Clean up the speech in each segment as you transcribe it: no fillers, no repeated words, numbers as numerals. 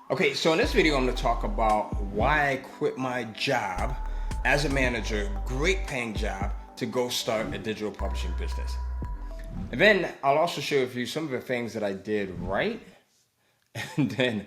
Okay, so in this video, I'm going to talk about why I quit my job as a manager, great paying job, to go start a digital publishing business. And then I'll also share with you some of the things that I did right, and then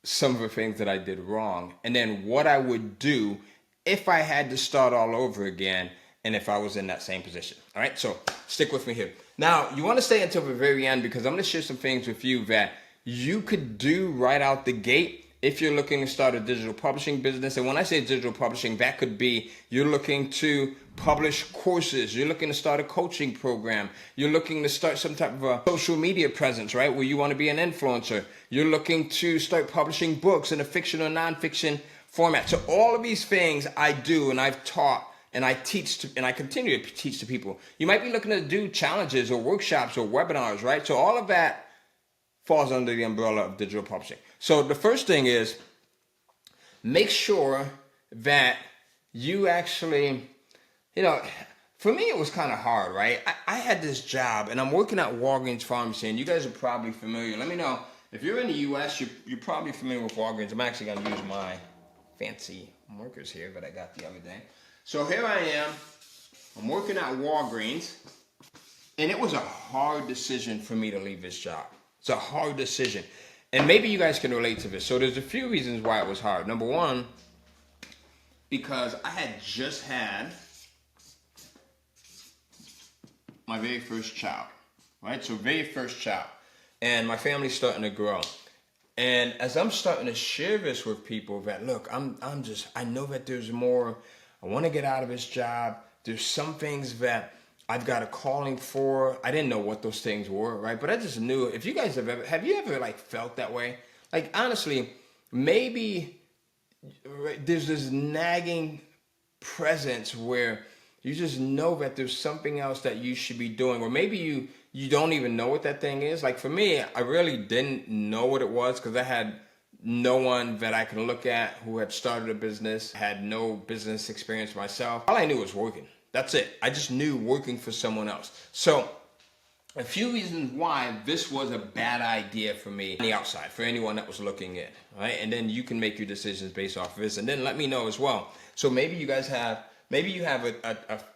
some of the things that I did wrong, and then what I would do if I had to start all over again and if I was in that same position. All right, so stick with me here. Now, you want to stay until the very end because I'm going to share some things with you that you could do right out the gate if you're looking to start a digital publishing business. And when I say digital publishing, that could be you're looking to publish courses, you're looking to start a coaching program, you're looking to start some type of a social media presence, right, where you want to be an influencer, you're looking to start publishing books in a fiction or nonfiction format. So all of these things I do, and I've taught, and I teach to, and I continue to teach to people. You might be looking to do challenges or workshops or webinars, right? So all of that falls under the umbrella of digital publishing. So the first thing is make sure that you actually, for me it was kind of hard, right? I had this job and I'm working at Walgreens Pharmacy, and you guys are probably familiar. Let me know if you're in the US, you're probably familiar with Walgreens. I'm actually going to use my fancy markers here that I got the other day. So here I am, I'm working at Walgreens, and it was a hard decision for me to leave this job. It's a hard decision. And maybe you guys can relate to this. So there's a few reasons why it was hard. Number one, because I had just had my very first child, right? So very first child. And my family's starting to grow. And as I'm starting to share this with people that, look, I know that there's more. I want to get out of this job. There's some things that I've got a calling for. I didn't know what those things were, right? But I just knew. If you guys have you ever like felt that way? Like honestly, maybe there's this nagging presence where you just know that there's something else that you should be doing, or maybe you don't even know what that thing is. Like for me, I really didn't know what it was because I had no one that I can look at who had started a business, had no business experience myself. All I knew was working. That's it. I just knew working for someone else. So a few reasons why this was a bad idea for me on the outside, for anyone that was looking in, right? And then you can make your decisions based off of this, and then let me know as well. So maybe you guys have, maybe you have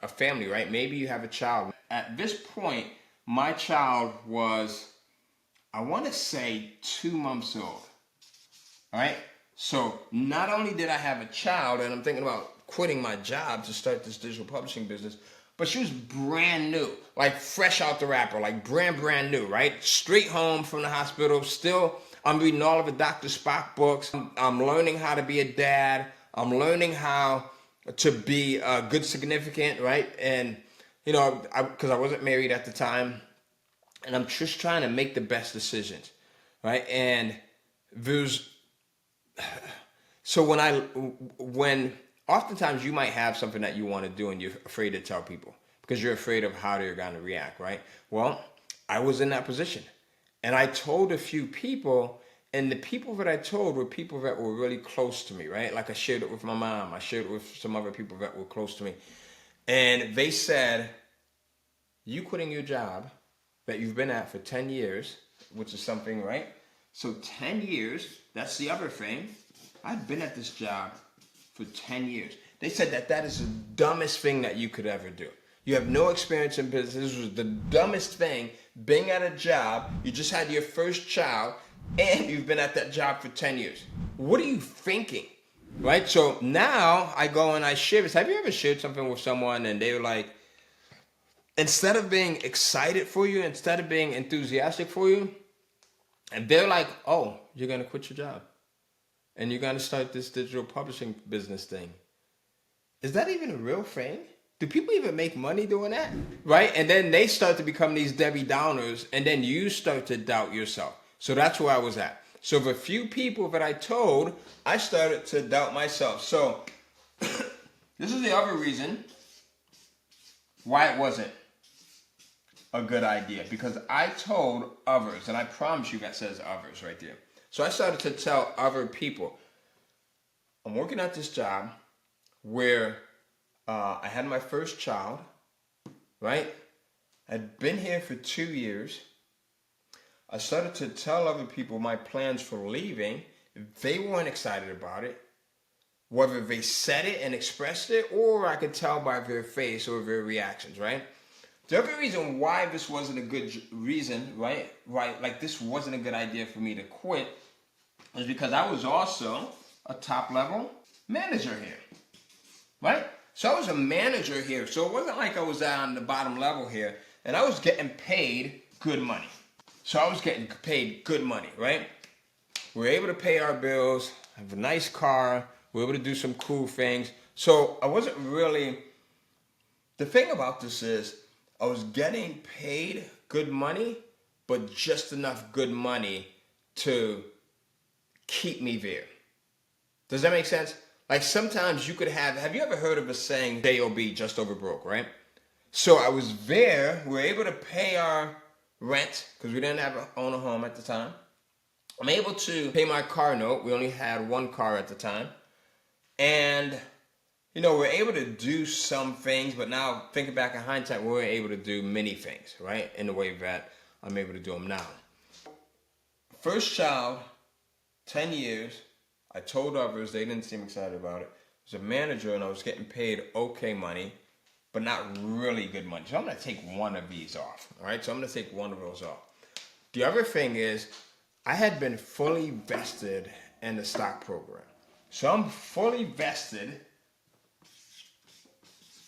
a family, right? Maybe you have a child. At this point, my child was, I want to say 2 months old. All right. So not only did I have a child, and I'm thinking about quitting my job to start this digital publishing business, but she was brand new, like fresh out the wrapper, like brand new, right? Straight home from the hospital. Still, I'm reading all of the Dr. Spock books. I'm learning how to be a dad. I'm learning how to be a good significant, right? And, because I wasn't married at the time, and I'm just trying to make the best decisions, right? And so when oftentimes you might have something that you want to do and you're afraid to tell people because you're afraid of how they're going to react, right? Well, I was in that position, and I told a few people, and the people that I told were people that were really close to me, right? Like I shared it with my mom, I shared it with some other people that were close to me, and they said, you quitting your job that you've been at for 10 years, which is something, right? So 10 years, that's the other thing. I've been at this job for 10 years. They said that is the dumbest thing that you could ever do. You have no experience in business. This was the dumbest thing, being at a job. You just had your first child, and you've been at that job for 10 years. What are you thinking? Right? So now I go and I share this. Have you ever shared something with someone and they were like, instead of being excited for you, instead of being enthusiastic for you, and they're like, oh, you're going to quit your job and you're going to start this digital publishing business thing. Is that even a real thing? Do people even make money doing that? Right? And then they start to become these Debbie Downers, and then you start to doubt yourself. So that's where I was at. So the few people that I told, I started to doubt myself. So this is the other reason why it wasn't a good idea, because I told others, and I promise you that says others right there. So I started to tell other people, I'm working at this job where I had my first child, right? I'd been here for 2 years. I started to tell other people my plans for leaving. they weren't excited about it, whether they said it and expressed it, or I could tell by their face or their reactions, right? The other reason why this wasn't a good reason, right, like this wasn't a good idea for me to quit, is because I was also a top level manager here, right? So I was a manager here, so it wasn't like I was on the bottom level here, and I was getting paid good money. So I was getting paid good money, right? We were able to pay our bills, have a nice car, we were able to do some cool things. So I wasn't really, the thing about this is, I was getting paid good money, but just enough good money to keep me there. Does that make sense? Like sometimes you could have you ever heard of a saying, J-O-B, just over broke, right? So I was there, we were able to pay our rent, because we didn't own a home at the time. I'm able to pay my car note, we only had one car at the time. And, we're able to do some things, but now thinking back in hindsight, we weren't able to do many things, right? In the way that I'm able to do them now. First child, 10 years, I told others, they didn't seem excited about it. I was a manager and I was getting paid okay money, but not really good money. So I'm going to take one of these off, all right? So I'm going to take one of those off. The other thing is, I had been fully vested in the stock program. So I'm fully vested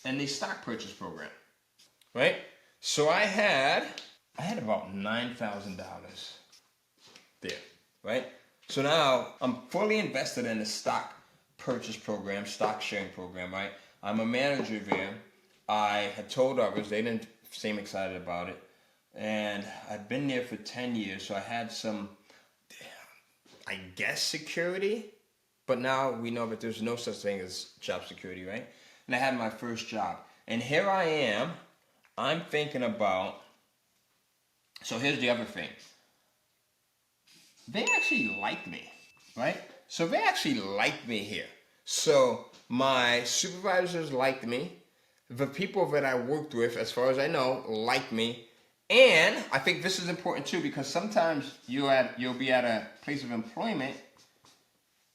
in the stock purchase program, right? So I had about $9,000 there, right? So now I'm fully invested in the stock purchase program, stock sharing program, right? I'm a manager there. I had told others, they didn't seem excited about it. And I'd been there for 10 years, so I had some, I guess, security. But now we know that there's no such thing as job security, right? And I had my first job. And here I am, I'm thinking about, so here's the other thing. They actually liked me, right? So they actually liked me here. So my supervisors liked me. The people that I worked with, as far as I know, liked me. And I think this is important too, because sometimes you'll be at a place of employment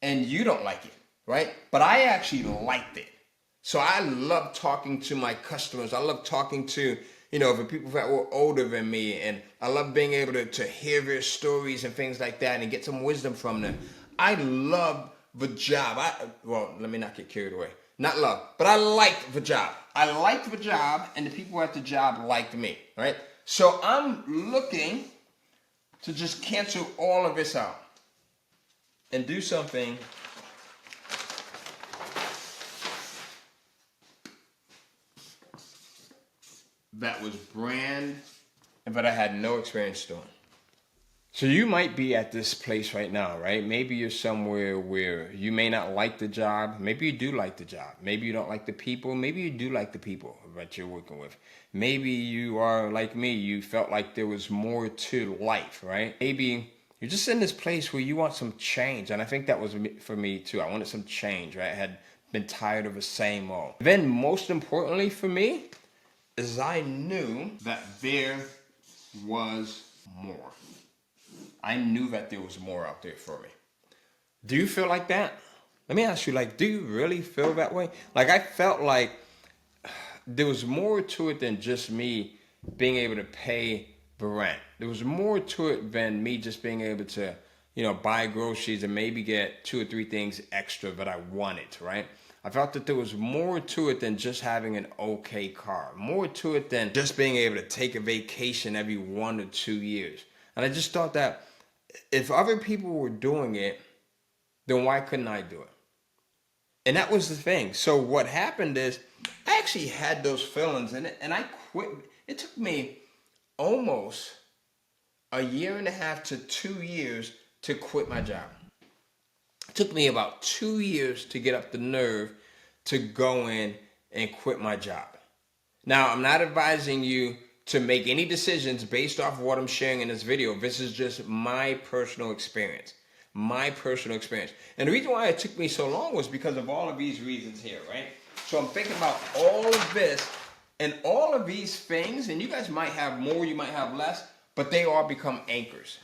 and you don't like it, right? But I actually liked it. So I love talking to my customers. I love talking to, the people that were older than me. And I love being able to hear their stories and things like that and get some wisdom from them. I love the job. Let me not get carried away. Not love, but I liked the job. I liked the job and the people at the job liked me, right? So I'm looking to just cancel all of this out and do something that was brand and that I had no experience doing. So you might be at this place right now, right? Maybe you're somewhere where you may not like the job. Maybe you do like the job. Maybe you don't like the people. Maybe you do like the people that you're working with. Maybe you are like me. You felt like there was more to life, right? Maybe you're just in this place where you want some change. And I think that was for me too. I wanted some change, right? I had been tired of the same old. Then most importantly for me is I knew that there was more. I knew that there was more out there for me. Do you feel like that? Let me ask you, do you really feel that way? I felt like there was more to it than just me being able to pay the rent. There was more to it than me just being able to, buy groceries and maybe get 2 or 3 things extra that I wanted, right? I felt that there was more to it than just having an okay car. More to it than just being able to take a vacation every 1 or 2 years. And I just thought that if other people were doing it, then why couldn't I do it? And that was the thing. So what happened is I actually had those feelings and I quit. It took me almost a year and a half to 2 years to quit my job. It took me about 2 years to get up the nerve to go in and quit my job. Now, I'm not advising you to make any decisions based off of what I'm sharing in this video. This is just my personal experience. My personal experience. And the reason why it took me so long was because of all of these reasons here, right? So I'm thinking about all of this and all of these things, and you guys might have more, you might have less, but they all become anchors.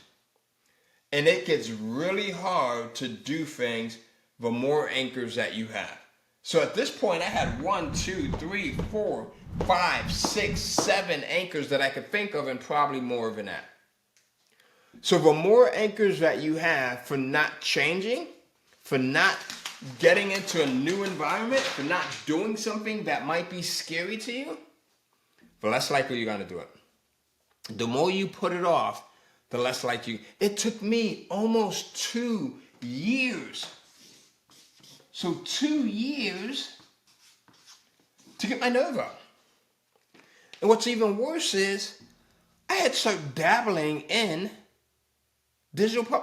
And it gets really hard to do things the more anchors that you have. So at this point, I had 1, 2, 3, 4, 5, 6, 7 anchors that I could think of, and probably more than that. So the more anchors that you have for not changing, for not getting into a new environment, for not doing something that might be scary to you, the less likely you're going to do it. The more you put it off, the less likely. It took me almost 2 years. So 2 years to get my nerve up. And what's even worse is I had started dabbling in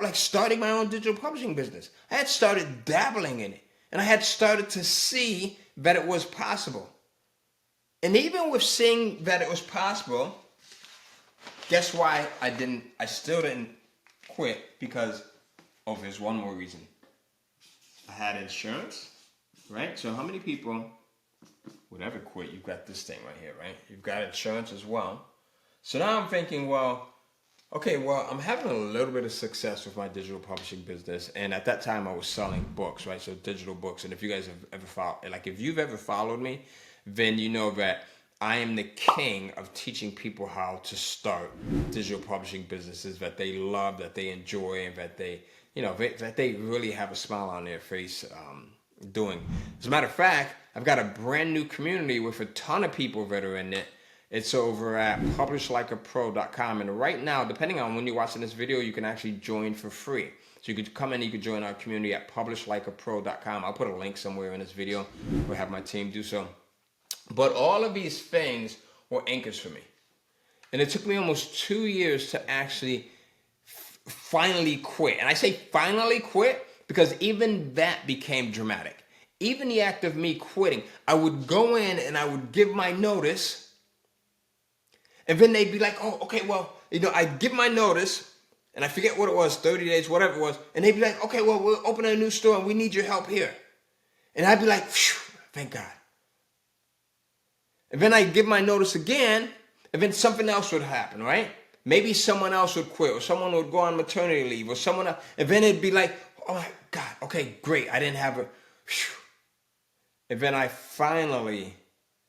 like starting my own digital publishing business. I had started dabbling in it, and I had started to see that it was possible. And even with seeing that it was possible, guess why I still didn't quit? Because, there's one more reason. I had insurance, right? So how many people would ever quit? You've got this thing right here, right? You've got insurance as well. So now I'm thinking, I'm having a little bit of success with my digital publishing business, and at that time I was selling books, right? So digital books. And if you guys have ever if you've ever followed me, then you know that I am the king of teaching people how to start digital publishing businesses that they love, that they enjoy, and that they really have a smile on their face doing. As a matter of fact, I've got a brand new community with a ton of people that are in it. It's over at publishlikeapro.com. And right now, depending on when you're watching this video, you can actually join for free. So you could come in, you could join our community at publishlikeapro.com. I'll put a link somewhere in this video. We'll have my team do so. But all of these things were anchors for me. And it took me almost 2 years to actually finally quit. And I say finally quit because even that became dramatic. Even the act of me quitting, I would go in and I would give my notice. And then they'd be like, I'd give my notice, and I forget what it was, 30 days, whatever it was. And they'd be like, we're opening a new store and we need your help here. And I'd be like, thank God. And then I'd give my notice again, and then something else would happen, right? Maybe someone else would quit, or someone would go on maternity leave, or someone else. And then it'd be like, oh my God, okay, great, I didn't have a. And then I finally,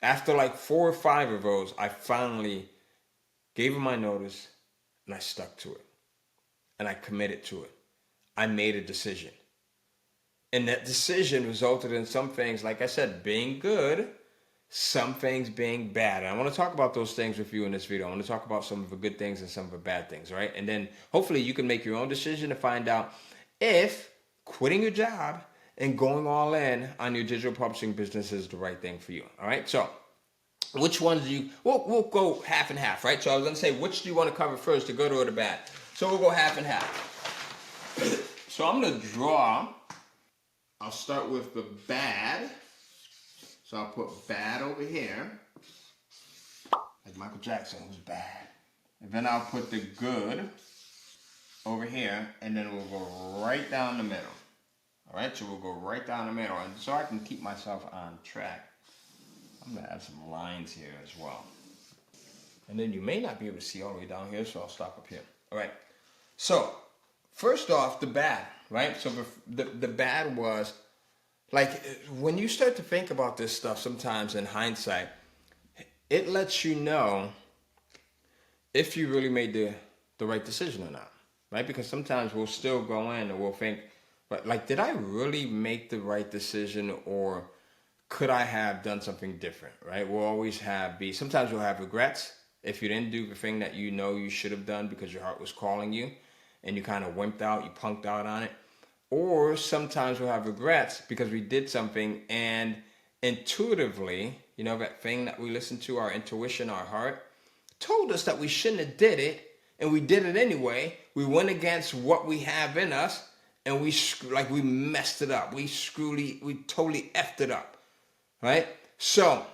after like 4 or 5 of those, I finally gave them my notice, and I stuck to it. And I committed to it. I made a decision. And that decision resulted in some things, like I said, being good, some things being bad. And I want to talk about those things with you in this video. I want to talk about some of the good things and some of the bad things, right? And then hopefully you can make your own decision to find out if quitting your job and going all in on your digital publishing business is the right thing for you, all right? So which ones do you, we'll go half and half, right? So I was going to say, which do you want to cover first, the good or the bad? So we'll go half and half. So I'm going to draw. I'll start with the bad. So I'll put bad over here. Like Michael Jackson was bad. And then I'll put the good over here. And then we'll go right down the middle. All right, so we'll go right down the middle. And so I can keep myself on track, I'm going to add some lines here as well. And then you may not be able to see all the way down here, so I'll stop up here. All right. So first off, the bad, right? So the bad was, like, when you start to think about this stuff sometimes in hindsight, it lets you know if you really made the right decision or not, right? Because sometimes we'll still go in and we'll think, but like, did I really make the right decision, or could I have done something different, right? We'll always sometimes we'll have regrets if you didn't do the thing that you know you should have done because your heart was calling you and you kind of wimped out, you punked out on it. Or sometimes we'll have regrets because we did something and intuitively, that thing that we listen to, our intuition, our heart, told us that we shouldn't have did it, and we did it anyway. We went against what we have in us, and we messed it up. We totally effed it up. Right? So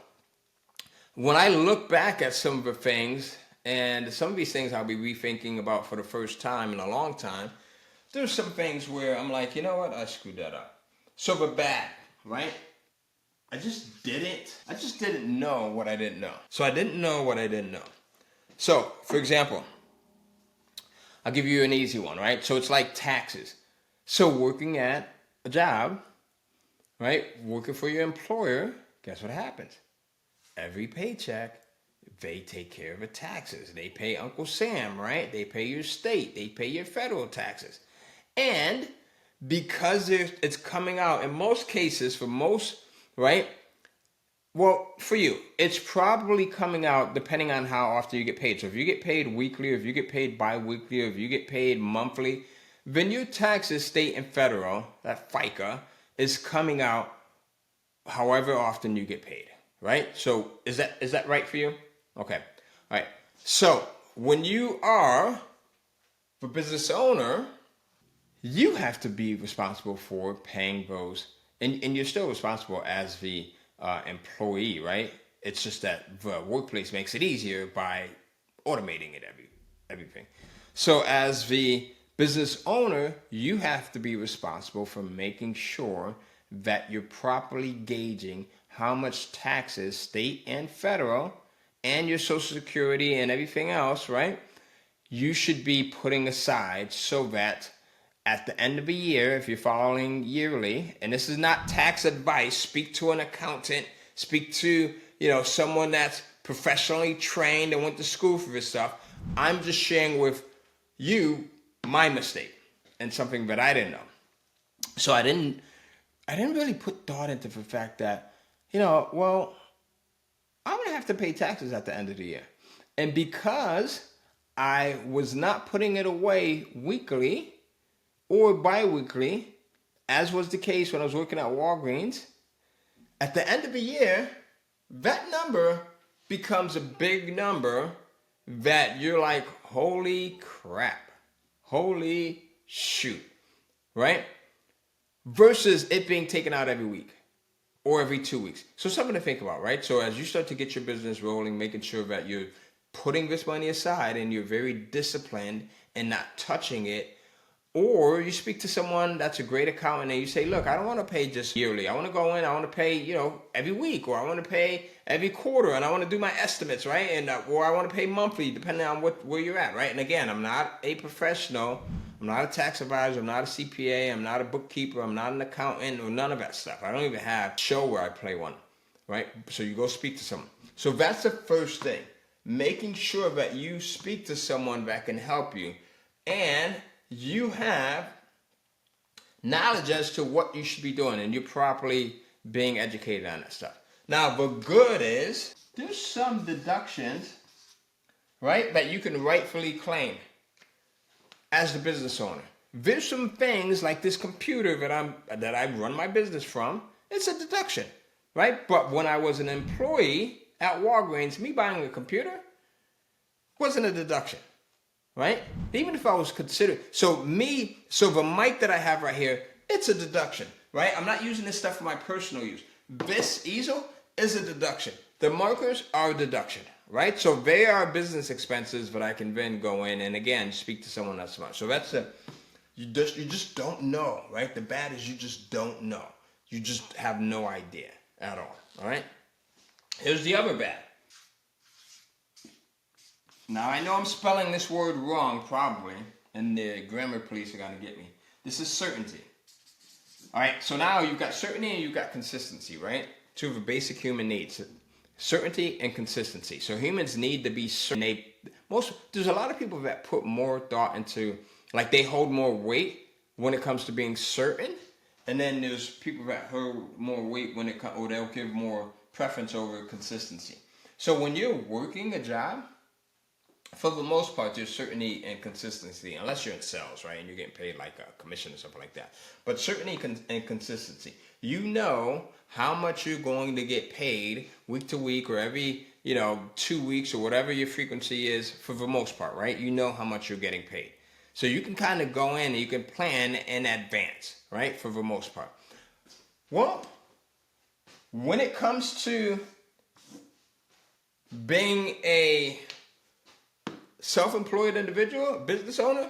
when I look back at some of the things, and some of these things I'll be rethinking about for the first time in a long time, there's some things where I'm like, you know what? I screwed that up. So the bad, right? I just didn't know what I didn't know. So I didn't know what I didn't know. So, for example, I'll give you an easy one, right? So it's like taxes. So working at a job, right? Working for your employer, guess what happens? Every paycheck, they take care of the taxes. They pay Uncle Sam, right? They pay your state. They pay your federal taxes. And because it's coming out in most cases, for most, right? Well, for you, it's probably coming out depending on how often you get paid. So if you get paid weekly, or if you get paid bi-weekly, or if you get paid monthly, then your taxes, state and federal, that FICA, is coming out however often you get paid, right? So is that right for you? Okay. All right. So when you are the business owner, you have to be responsible for paying those, and you're still responsible as the employee, right? It's just that the workplace makes it easier by automating it, everything. So as the business owner, you have to be responsible for making sure that you're properly gauging how much taxes, state and federal, and your Social Security and everything else, right? You should be putting aside so that at the end of the year, if you're following yearly, and this is not tax advice, speak to an accountant, speak to, someone that's professionally trained and went to school for this stuff. I'm just sharing with you my mistake and something that I didn't know. So I didn't really put thought into the fact that, well, I'm going to have to pay taxes at the end of the year. And because I was not putting it away weekly or bi-weekly, as was the case when I was working at Walgreens, at the end of the year, that number becomes a big number that you're like, holy crap, holy shoot, right? Versus it being taken out every week or every 2 weeks. So something to think about, right? So as you start to get your business rolling, making sure that you're putting this money aside and you're very disciplined and not touching it. Or you speak to someone that's a great accountant and you say, look, I don't want to pay just yearly. I want to go in, I want to pay, every week, or I want to pay every quarter, and I want to do my estimates, right? And or I want to pay monthly, depending on where you're at, right? And again, I'm not a professional. I'm not a tax advisor. I'm not a CPA. I'm not a bookkeeper. I'm not an accountant or none of that stuff. I don't even have a show where I play one, right? So you go speak to someone. So that's the first thing. Making sure that you speak to someone that can help you, and you have knowledge as to what you should be doing, and you're properly being educated on that stuff. Now, the good is there's some deductions, right, that you can rightfully claim as the business owner. There's some things like this computer that I run my business from. It's a deduction, right? But when I was an employee at Walgreens, me buying a computer wasn't a deduction. Right? Even if I was considered, so the mic that I have right here, it's a deduction, right? I'm not using this stuff for my personal use. This easel is a deduction. The markers are a deduction, right? So they are business expenses, but I can then go in and again speak to someone that's smart. So that's you just don't know, right? The bad is you just don't know. You just have no idea at all right? Here's the other bad. Now, I know I'm spelling this word wrong, probably, and the grammar police are going to get me. This is certainty. All right, so now you've got certainty and you've got consistency, right? Two of the basic human needs, certainty and consistency. So humans need to be certain. There's a lot of people that put more thought into, like they hold more weight when it comes to being certain, and then there's people that hold more weight when or they'll give more preference over consistency. So when you're working a job, for the most part, there's certainty and consistency, unless you're in sales, right, and you're getting paid like a commission or something like that. But certainty and consistency. You know how much you're going to get paid week to week or every, 2 weeks or whatever your frequency is for the most part, right? You know how much you're getting paid. So you can kind of go in and you can plan in advance, right, for the most part. Well, when it comes to being a self-employed individual, business owner,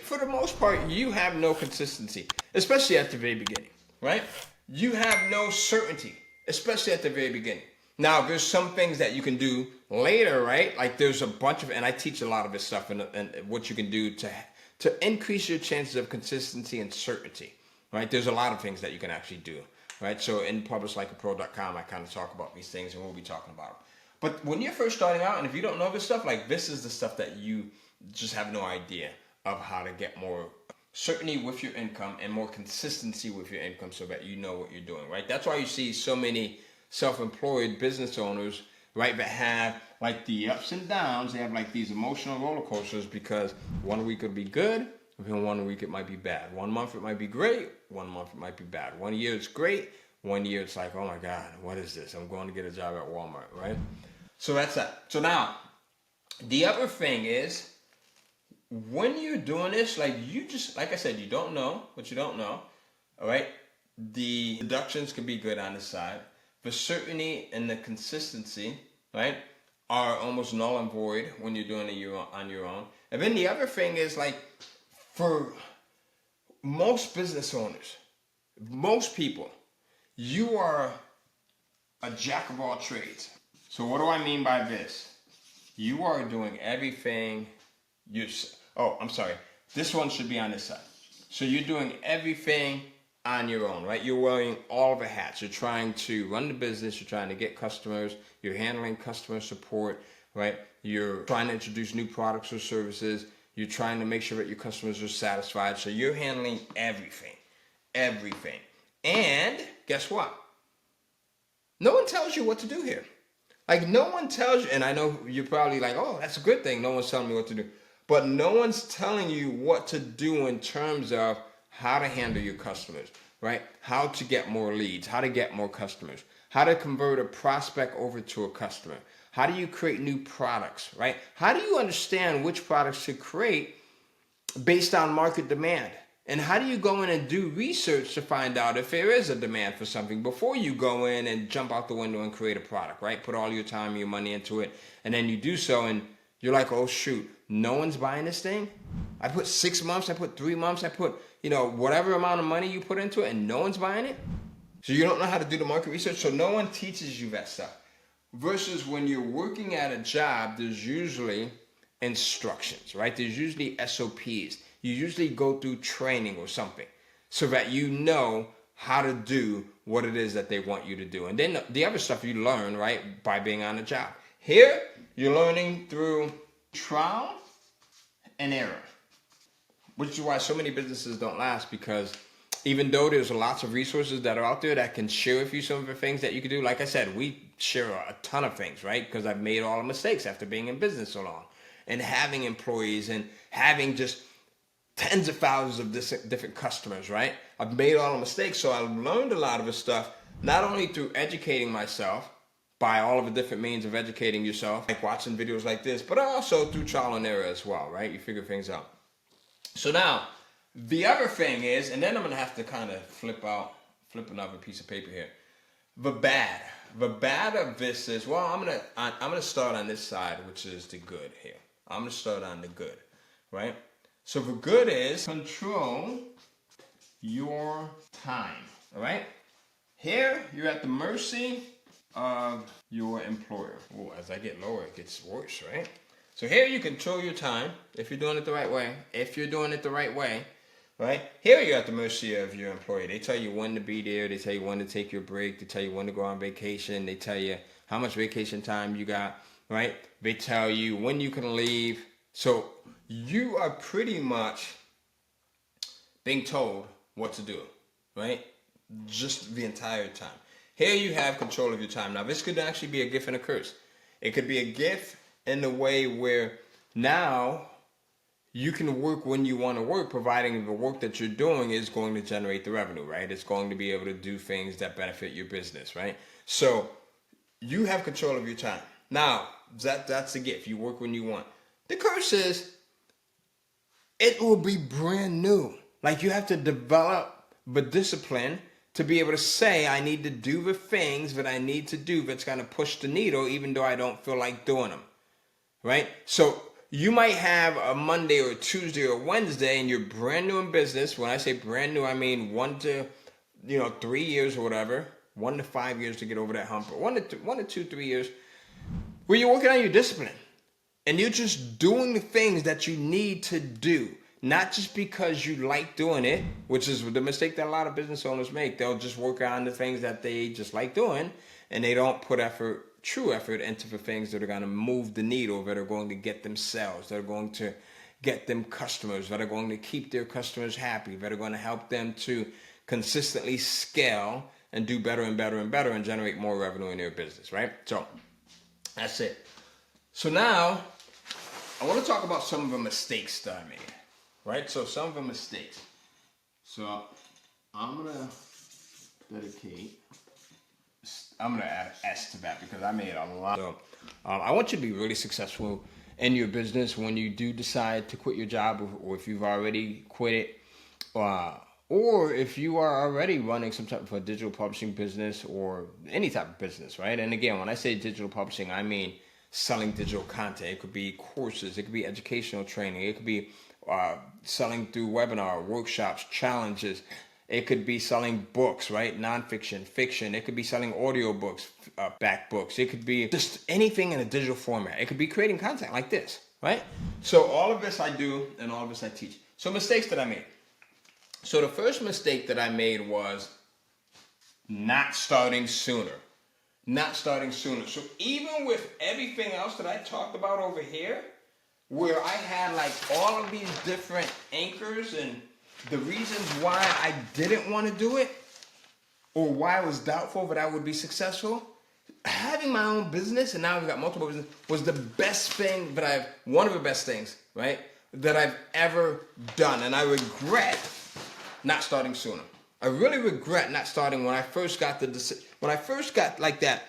for the most part, you have no consistency, especially at the very beginning, right? You have no certainty, especially at the very beginning. Now, there's some things that you can do later, right? Like there's a bunch of, and I teach a lot of this stuff and what you can do to increase your chances of consistency and certainty, right? There's a lot of things that you can actually do, right? So in publishlikeapro.com, I kind of talk about these things and we'll be talking about them. But when you're first starting out, and if you don't know this stuff, like this is the stuff that you just have no idea of how to get more certainty with your income and more consistency with your income so that you know what you're doing, right? That's why you see so many self-employed business owners, right, that have like the ups and downs. They have like these emotional roller coasters because one week it'll be good, and one week it might be bad. 1 month it might be great, 1 month it might be bad. 1 year it's great, 1 year it's like, oh my God, what is this? I'm going to get a job at Walmart, right? So that's that. So now, the other thing is, when you're doing this, like you just, like I said, you don't know what you don't know, all right? The deductions can be good on the side. The certainty and the consistency, right, are almost null and void when you're doing it on your own. And then the other thing is, like, for most business owners, most people, you are a jack of all trades. So what do I mean by this? You are doing everything this one should be on this side. So you're doing everything on your own, right? You're wearing all the hats. You're trying to run the business. You're trying to get customers. You're handling customer support, right? You're trying to introduce new products or services. You're trying to make sure that your customers are satisfied. So you're handling everything. And guess what? No one tells you what to do here. Like no one tells you, and I know you're probably like, oh, that's a good thing. No one's telling me what to do. But no one's telling you what to do in terms of how to handle your customers, right? How to get more leads, how to get more customers, how to convert a prospect over to a customer. How do you create new products, right? How do you understand which products to create based on market demand? And how do you go in and do research to find out if there is a demand for something before you go in and jump out the window and create a product, right? Put all your time, your money into it, and then you do so and you're like, oh shoot, no one's buying this thing? I put 6 months, I put 3 months, I put, whatever amount of money you put into it and no one's buying it? So you don't know how to do the market research, so no one teaches you that stuff. Versus when you're working at a job, there's usually instructions, right? There's usually SOPs. You usually go through training or something so that you know how to do what it is that they want you to do. And then the other stuff you learn, right, by being on the job. Here, you're learning through trial and error, which is why so many businesses don't last, because even though there's lots of resources that are out there that can share with you some of the things that you can do, like I said, we share a ton of things, right? Because I've made all the mistakes after being in business so long and having employees and having just tens of thousands of different customers, right? I've made all the mistakes, so I've learned a lot of this stuff, not only through educating myself, by all of the different means of educating yourself, like watching videos like this, but also through trial and error as well, right? You figure things out. So now, the other thing is, and then I'm going to have to kind of flip another piece of paper here. The bad of this is, well, I'm going to start on this side, which is the good here. I'm going to start on the good, right? So the good is control your time, all right? Here, you're at the mercy of your employer. Oh, as I get lower, it gets worse, right? So here you control your time if you're doing it the right way. Right? Here you're at the mercy of your employer. They tell you when to be there. They tell you when to take your break. They tell you when to go on vacation. They tell you how much vacation time you got, right? They tell you when you can leave. So you are pretty much being told what to do, right? Just the entire time. Here you have control of your time. Now, this could actually be a gift and a curse. It could be a gift in the way where now you can work when you want to work, providing the work that you're doing is going to generate the revenue, right? It's going to be able to do things that benefit your business, right? So you have control of your time. Now, that's the gift. You work when you want. The curse is it will be brand new. Like you have to develop the discipline to be able to say, I need to do the things that I need to do that's going to push the needle, even though I don't feel like doing them, right? So you might have a Monday or a Tuesday or Wednesday and you're brand new in business. When I say brand new, I mean 1 to 3 years or whatever, 1 to 5 years to get over that hump, or 1 to 2, 3 years, where you're working on your discipline and you're just doing the things that you need to do, not just because you like doing it, which is the mistake that a lot of business owners make. They'll just work on the things that they just like doing, and they don't put true effort into the things that are going to move the needle, that are going to get them sales, that are going to get them customers, that are going to keep their customers happy, that are going to help them to consistently scale and do better and better and better and generate more revenue in their business, right? So that's it. So now I want to talk about some of the mistakes that I made, right? So some of the mistakes. So I'm going to add S to that because I made a lot. So I want you to be really successful in your business when you do decide to quit your job, or if you've already quit it, or if you are already running some type of a digital publishing business or any type of business, right? And again, when I say digital publishing, I mean selling digital content. It could be courses, it could be educational training, it could be selling through webinar, workshops, challenges. It could be selling books, right? Nonfiction, fiction. It could be selling audiobooks, back books. It could be just anything in a digital format. It could be creating content like this, right? So all of this I do, and all of this I teach. So mistakes that I made. So the first mistake that I made was not starting sooner. Not starting sooner. So even with everything else that I talked about over here, where I had like all of these different anchors and the reasons why I didn't want to do it, or why I was doubtful that I would be successful, having my own business, and now I've got multiple businesses, was the best thing that one of the best things, right, that I've ever done. And I regret not starting sooner. I really regret not starting when I first got like that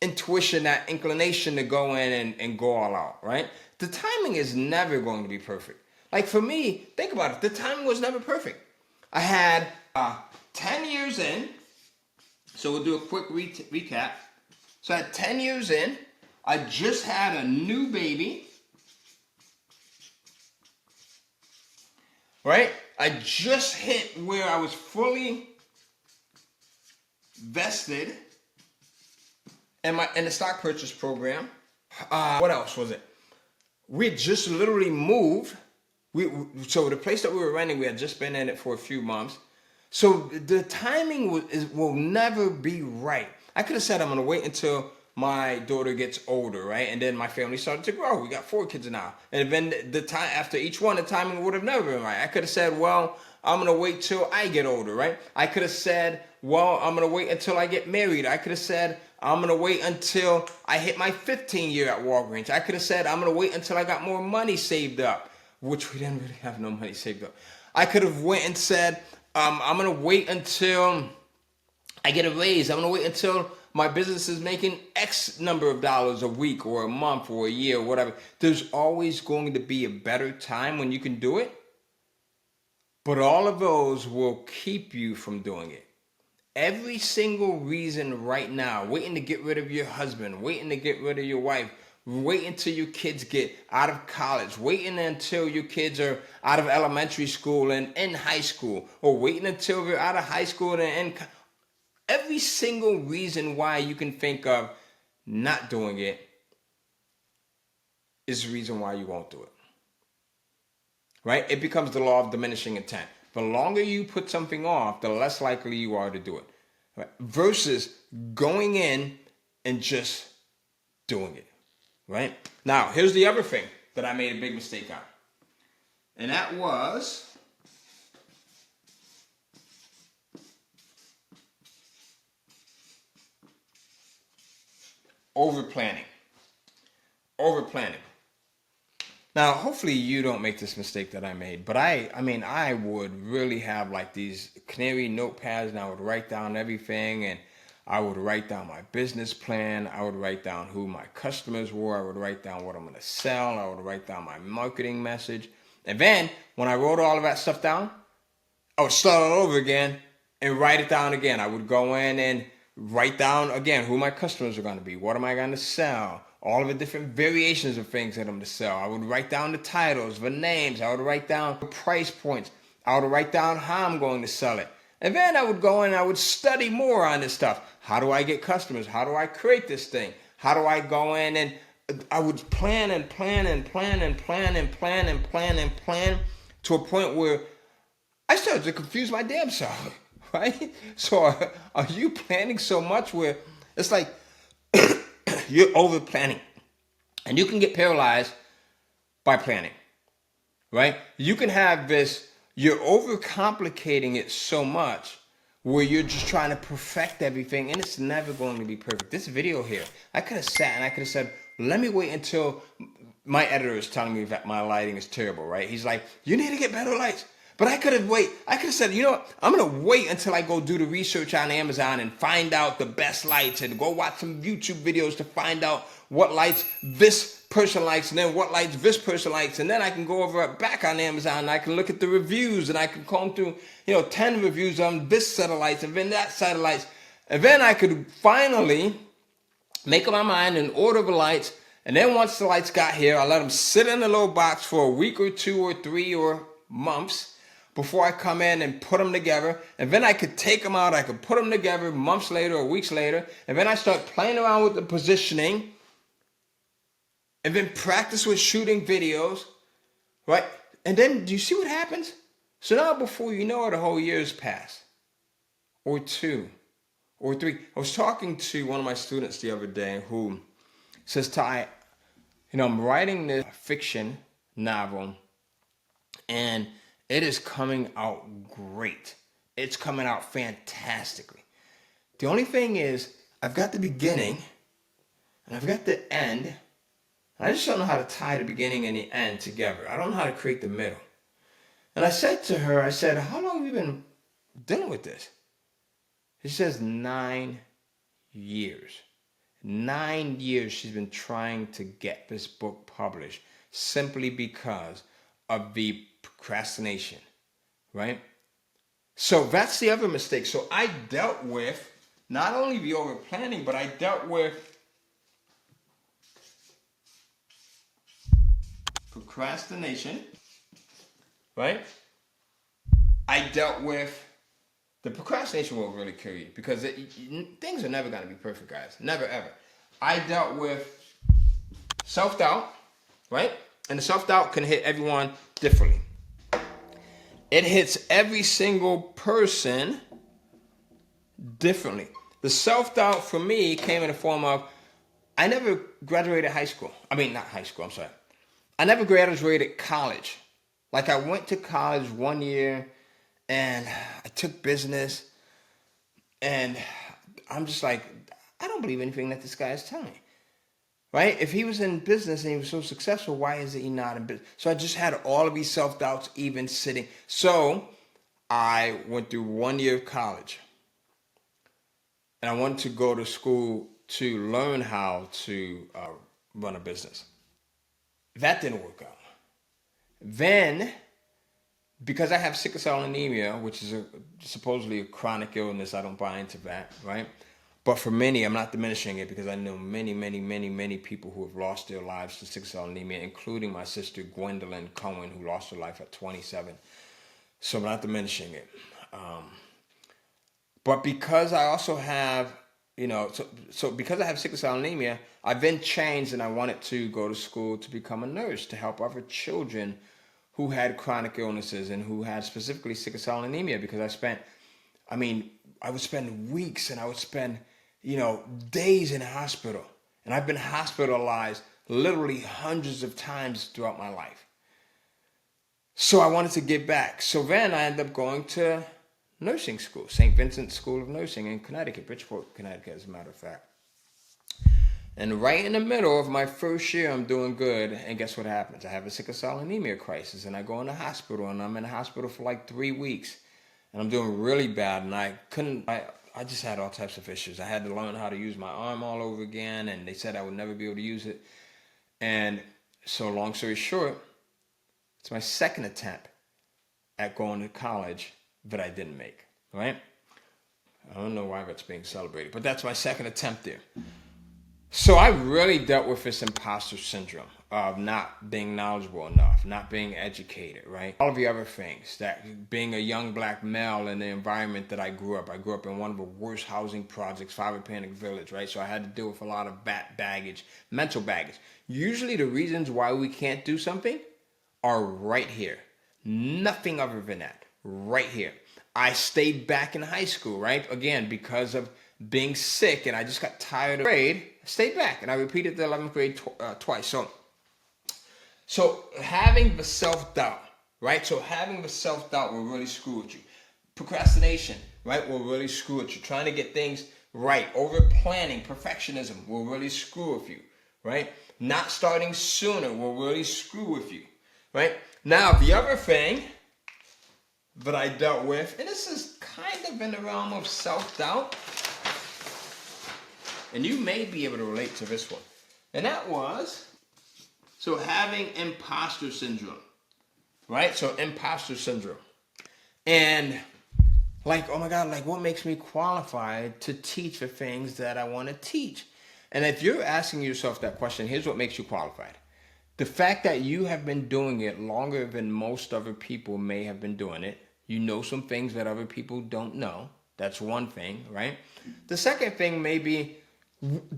intuition, that inclination to go in and go all out, right? The timing is never going to be perfect. Like for me, think about it. The timing was never perfect. I had 10 years in. So we'll do a quick recap. So I had 10 years in. I just had a new baby. Right? I just hit where I was fully vested in the stock purchase program. What else was it? We had just literally moved. So the place that we were renting, we had just been in it for a few months. So the timing will never be right. I could have said I'm going to wait until my daughter gets older, right? And then my family started to grow. We got 4 kids now. And then the time after each one, the timing would have never been right. I could have said, well, I'm going to wait till I get older, right? I could have said, well, I'm going to wait until I get married. I could have said, I'm going to wait until I hit my 15 year at Walgreens. I could have said, I'm going to wait until I got more money saved up, which we didn't really have no money saved up. I could have went and said, I'm going to wait until I get a raise. I'm going to wait until my business is making X number of dollars a week or a month or a year or whatever. There's always going to be a better time when you can do it. But all of those will keep you from doing it. Every single reason right now, waiting to get rid of your husband, waiting to get rid of your wife, waiting until your kids get out of college, waiting until your kids are out of elementary school and in high school, or waiting until they're out of high school and in every single reason why you can think of not doing it is the reason why you won't do it. Right? It becomes the law of diminishing intent. The longer you put something off, the less likely you are to do it. Right? Versus going in and just doing it. Right? Now, here's the other thing that I made a big mistake on. And that was over-planning. Over-planning. Now, hopefully you don't make this mistake that I made, but I would really have like these canary notepads, and I would write down everything, and I would write down my business plan. I would write down who my customers were. I would write down what I'm going to sell. I would write down my marketing message. And then when I wrote all of that stuff down, I would start all over again and write it down again. I would go in and write down again who my customers are going to be. What am I going to sell? All of the different variations of things that I'm going to sell. I would write down the titles, the names. I would write down the price points. I would write down how I'm going to sell it. And then I would go in and I would study more on this stuff. How do I get customers? How do I create this thing? How do I go in and I would plan and plan and plan and plan and plan and plan and plan to a point where I started to confuse my damn self, right? So are you planning so much where it's like you're over planning, and you can get paralyzed by planning, right? You can have this, you're overcomplicating it so much where you're just trying to perfect everything, and it's never going to be perfect. This video here, I could have sat and I could have said, let me wait until my editor is telling me that my lighting is terrible, right? He's like, you need to get better lights. But I could have said, you know what? I'm going to wait until I go do the research on Amazon and find out the best lights and go watch some YouTube videos to find out what lights this person likes and then what lights this person likes. And then I can go over back on Amazon and I can look at the reviews and I can comb through, 10 reviews on this set of lights and then that set of lights. And then I could finally make up my mind and order the lights. And then once the lights got here, I let them sit in a little box for a week or 2 or 3 or months before I come in and put them together. And then I could take them out, I could put them together months later or weeks later. And then I start playing around with the positioning and then practice with shooting videos, right? And then do you see what happens? So now before you know it, a whole year's passed, or 2 or 3. I was talking to one of my students the other day who says, Ty, I'm writing this fiction novel and it is coming out great. It's coming out fantastically. The only thing is, I've got the beginning and I've got the end. I just don't know how to tie the beginning and the end together. I don't know how to create the middle. And I said to her, how long have you been dealing with this? She says 9 years. 9 years she's been trying to get this book published simply because of the procrastination, right? So that's the other mistake. So I dealt with not only the over planning, but I dealt with procrastination, right? I dealt with the procrastination will really kill you because things are never going to be perfect, guys. Never, ever. I dealt with self-doubt, right? And the self-doubt can hit everyone differently. It hits every single person differently. The self-doubt for me came in the form of, I never graduated high school. I mean, not high school, I'm sorry. I never graduated college. Like I went to college 1 year and I took business and I'm just like, I don't believe anything that this guy is telling me. Right? If he was in business and he was so successful, why is he not in business? So I just had all of these self-doubts even sitting. So I went through 1 year of college. And I wanted to go to school to learn how to run a business. That didn't work out. Then, because I have sickle cell anemia, which is supposedly a chronic illness, I don't buy into that, right? But for many, I'm not diminishing it because I know many people who have lost their lives to sickle cell anemia, including my sister Gwendolyn Cohen, who lost her life at 27. So I'm not diminishing it. But because I also have, so because I have sickle cell anemia, I've been changed and I wanted to go to school to become a nurse to help other children who had chronic illnesses and who had specifically sickle cell anemia because I would spend weeks and I would spend, days in the hospital. And I've been hospitalized literally hundreds of times throughout my life. So I wanted to give back. So then I ended up going to nursing school, St. Vincent's School of Nursing in Connecticut, Bridgeport, Connecticut, as a matter of fact. And right in the middle of my first year, I'm doing good. And guess what happens? I have a sickle cell anemia crisis and I go in the hospital and I'm in the hospital for like 3 weeks. And I'm doing really bad, and I just had all types of issues. I had to learn how to use my arm all over again, and they said I would never be able to use it. And so long story short, it's my second attempt at going to college that I didn't make, right? I don't know why that's being celebrated, but that's my second attempt there. So I really dealt with this imposter syndrome of not being knowledgeable enough, not being educated, right? All of the other things, that being a young black male in the environment that I grew up in one of the worst housing projects, Five Panic Village, right? So I had to deal with a lot of baggage, mental baggage. Usually the reasons why we can't do something are right here. Nothing other than that. Right here. I stayed back in high school, right? Again, because of being sick and I just got tired of grade, I stayed back and I repeated the 11th grade twice. So having the self-doubt, right? So having the self-doubt will really screw with you. Procrastination, right, will really screw with you. Trying to get things right. Over planning, perfectionism will really screw with you, right? Not starting sooner will really screw with you, right? Now, the other thing that I dealt with, and this is kind of in the realm of self-doubt, and you may be able to relate to this one, and that was, so having imposter syndrome, right? So imposter syndrome. And like, oh my God, like what makes me qualified to teach the things that I want to teach? And if you're asking yourself that question, here's what makes you qualified. The fact that you have been doing it longer than most other people may have been doing it. You know some things that other people don't know. That's one thing, right? The second thing may be,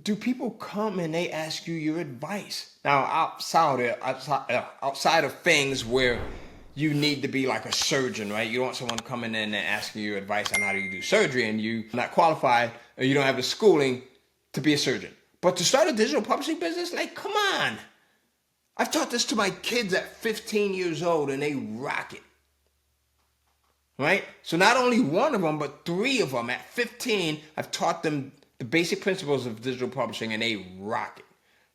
do people come and they ask you your advice? Now, outside of things where you need to be like a surgeon, right? You don't want someone coming in and asking you advice on how do you do surgery and you're not qualified or you don't have the schooling to be a surgeon. But to start a digital publishing business, like, come on. I've taught this to my kids at 15 years old and they rock it. Right? So not only one of them, but three of them at 15, I've taught them the basic principles of digital publishing and they rock it.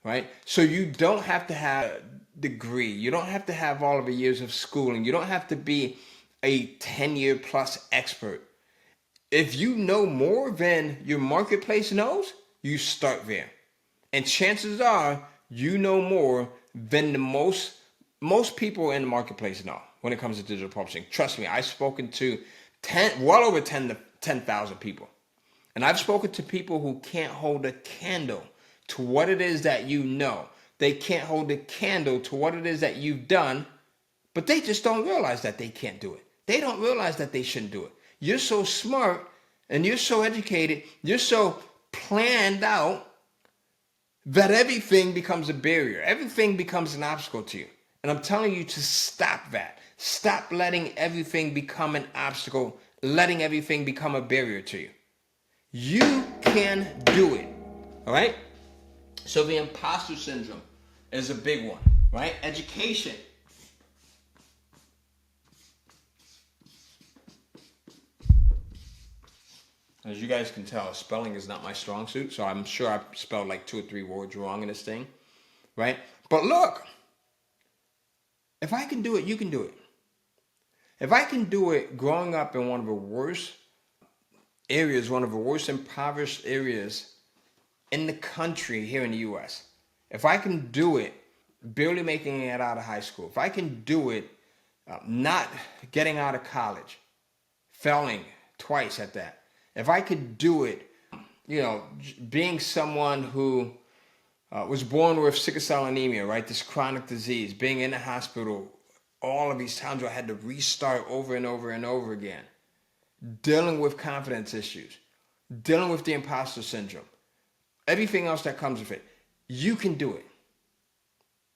Right? So you don't have to have a degree. You don't have to have all of the years of schooling. You don't have to be a 10-year plus expert. If you know more than your marketplace knows, you start there. And chances are you know more than the most people in the marketplace know when it comes to digital publishing. Trust me, I've spoken to well over 10,000 people. And I've spoken to people who can't hold a candle to what it is that you know. They can't hold a candle to what it is that you've done, but they just don't realize that they can't do it. They don't realize that they shouldn't do it. You're so smart and you're so educated, you're so planned out that everything becomes a barrier. Everything becomes an obstacle to you. And I'm telling you to stop that. Stop letting everything become an obstacle, letting everything become a barrier to you. You can do it. All right? So the imposter syndrome is a big one, right? Education. As you guys can tell, spelling is not my strong suit, so I'm sure I spelled like 2 or 3 words wrong in this thing, right? But look, if I can do it, you can do it. If I can do it growing up in one of the worst areas, one of the worst impoverished areas in the country here in the U.S., if I can do it barely making it out of high school, if I can do it not getting out of college, failing twice at that, if I could do it, being someone who was born with sickle cell anemia, right? This chronic disease, being in the hospital, all of these times where I had to restart over and over and over again, dealing with confidence issues, dealing with the imposter syndrome, everything else that comes with it. You can do it.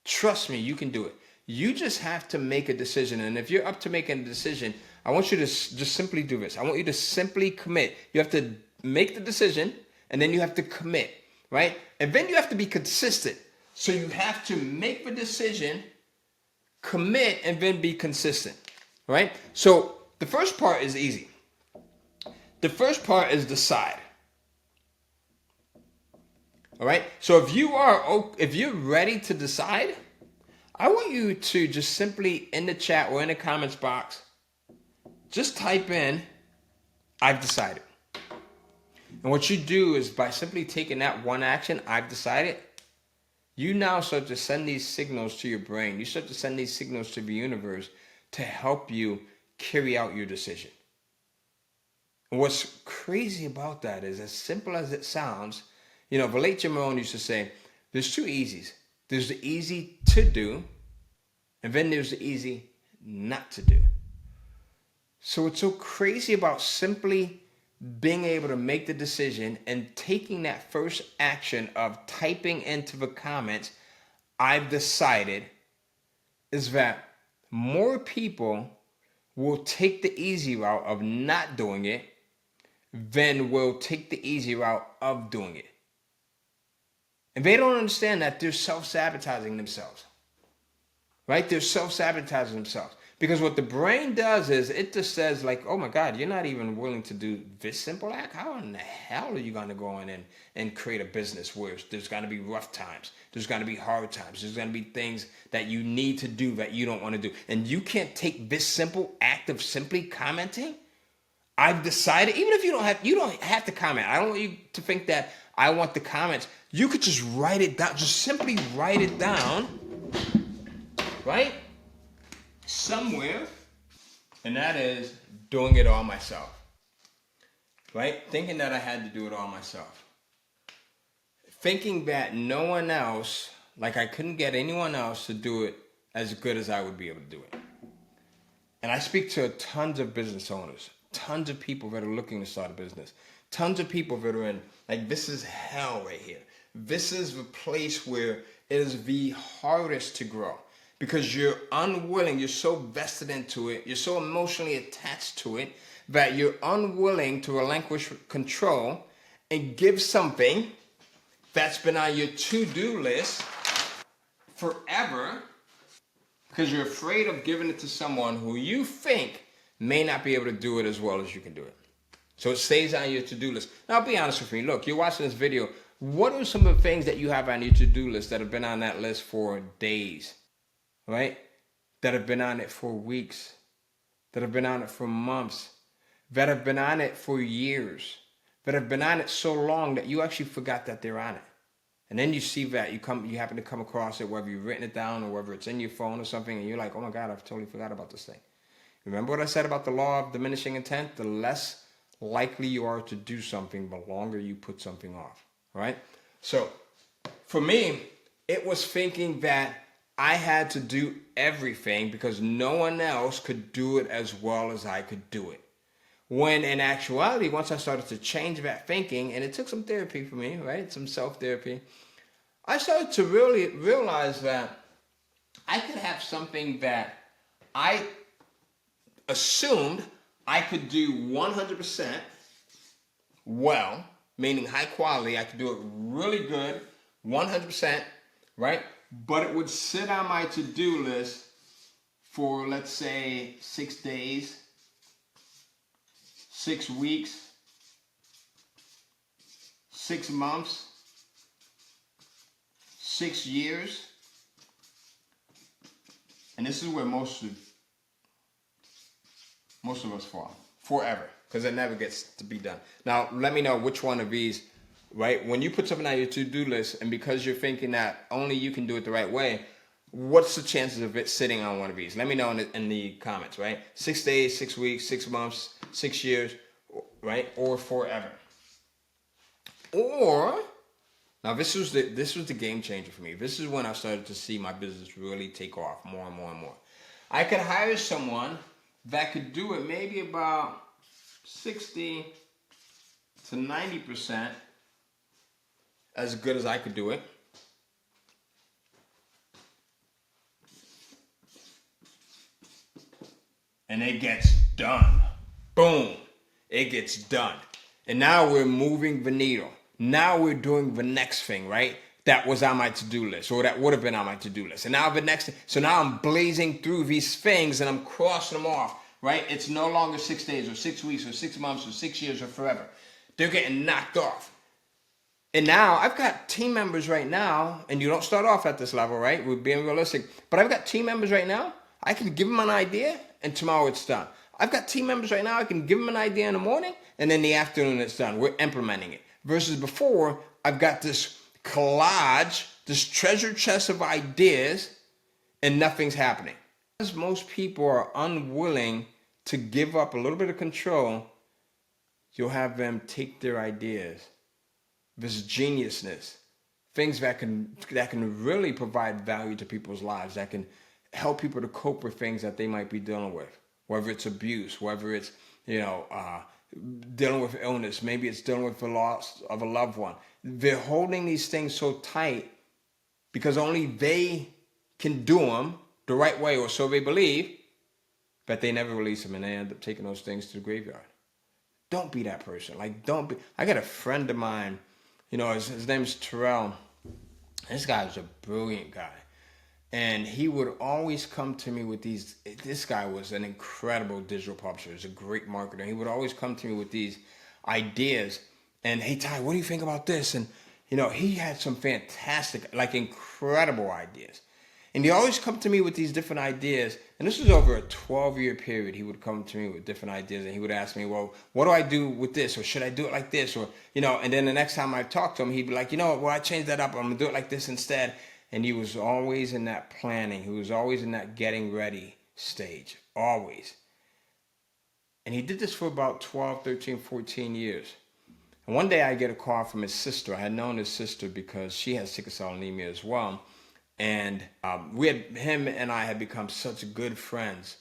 Trust me, you can do it. You just have to make a decision. And if you're up to making a decision, I want you to just simply do this. I want you to simply commit. You have to make the decision and then you have to commit, right? And then you have to be consistent. So you have to make the decision, commit, and then be consistent, right? So the first part is easy. The first part is decide. All right. So if you're ready to decide, I want you to just simply in the chat or in the comments box, just type in, I've decided. And what you do is by simply taking that one action, I've decided, you now start to send these signals to your brain. You start to send these signals to the universe to help you carry out your decision. And what's crazy about that is, as simple as it sounds, The late Jim Rohn used to say, there's two easies. There's the easy to do, and then there's the easy not to do. So what's so crazy about simply being able to make the decision and taking that first action of typing into the comments, I've decided, is that more people will take the easy route of not doing it than will take the easy route of doing it. And they don't understand that they're self-sabotaging themselves. Right? They're self-sabotaging themselves. Because what the brain does is it just says like, oh my God, you're not even willing to do this simple act? How in the hell are you going to go in and create a business where there's going to be rough times? There's going to be hard times. There's going to be things that you need to do that you don't want to do. And you can't take this simple act of simply commenting? I've decided, even if you don't have to comment. I don't want you to think that I want the comments. You could just write it down. Just simply write it down, right? Somewhere. And that is doing it all myself. Right? Thinking that I had to do it all myself. Thinking that no one else, like I couldn't get anyone else to do it as good as I would be able to do it. And I speak to tons of business owners, tons of people that are looking to start a business, tons of people that are in, like, this is hell right here. This is the place where it is the hardest to grow because you're unwilling, you're so vested into it, you're so emotionally attached to it that you're unwilling to relinquish control and give something that's been on your to-do list forever because you're afraid of giving it to someone who you think may not be able to do it as well as you can do it. So it stays on your to-do list. Now, I'll be honest with you. Look, you're watching this video. What are some of the things that you have on your to-do list that have been on that list for days, right? That have been on it for weeks, that have been on it for months, that have been on it for years, that have been on it so long that you actually forgot that they're on it. And then you see that you happen to come across it, whether you've written it down or whether it's in your phone or something, and you're like, oh my God, I've totally forgot about this thing. Remember what I said about the law of diminishing intent? The less likely you are to do something, the longer you put something off, right? So for me, it was thinking that I had to do everything because no one else could do it as well as I could do it. When in actuality, once I started to change that thinking, and it took some therapy for me, right? Some self-therapy, I started to really realize that I could have something that I assumed I could do 100% well, meaning high quality. I could do it really good, 100%, right? But it would sit on my to-do list for, let's say, 6 days, 6 weeks, 6 months, 6 years. And this is where most of us fall. Forever. Because it never gets to be done. Now, let me know which one of these, right? When you put something on your to-do list, and because you're thinking that only you can do it the right way, what's the chances of it sitting on one of these? Let me know in the comments, right? 6 days, 6 weeks, 6 months, 6 years, right? Or forever. Or, now this was the game changer for me. This is when I started to see my business really take off more and more and more. I could hire someone that could do it maybe about 60 to 90% as good as I could do it. And it gets done. Boom. It gets done. And now we're moving the needle. Now we're doing the next thing, right? That was on my to-do list, or that would have been on my to-do list. And now the next thing. So now I'm blazing through these things and I'm crossing them off, right? It's no longer 6 days or 6 weeks or 6 months or 6 years or forever. They're getting knocked off. And now I've got team members right now, and you don't start off at this level, right? We're being realistic. But I've got team members right now. I can give them an idea, and tomorrow it's done. I've got team members right now. I can give them an idea in the morning, and in the afternoon it's done. We're implementing it. Versus before, I've got this collage, this treasure chest of ideas, and nothing's happening. Because most people are unwilling to give up a little bit of control, you'll have them take their ideas this geniusness, things that can really provide value to people's lives, that can help people to cope with things that they might be dealing with, whether it's abuse, whether it's dealing with illness, maybe it's dealing with the loss of a loved one. They're holding these things so tight because only they can do them the right way, or so they believe, but they never release them, and they end up taking those things to the graveyard. Don't be that person. Don't be. I got a friend of mine, his name's Terrell. This guy was a brilliant guy. And he would always come to me with this guy was an incredible digital publisher. He was a great marketer. He would always come to me with these ideas. And, hey, Ty, what do you think about this? And, he had some fantastic, incredible ideas. And he always come to me with these different ideas. And this was over a 12-year period. He would come to me with different ideas. And he would ask me, well, what do I do with this? Or should I do it like this? Or, and then the next time I talked to him, he'd be like, well, I changed that up. I'm going to do it like this instead. And he was always in that planning. He was always in that getting ready stage. Always. And he did this for about 12, 13, 14 years. And one day I get a call from his sister. I had known his sister because she has sickle cell anemia as well. And him and I had become such good friends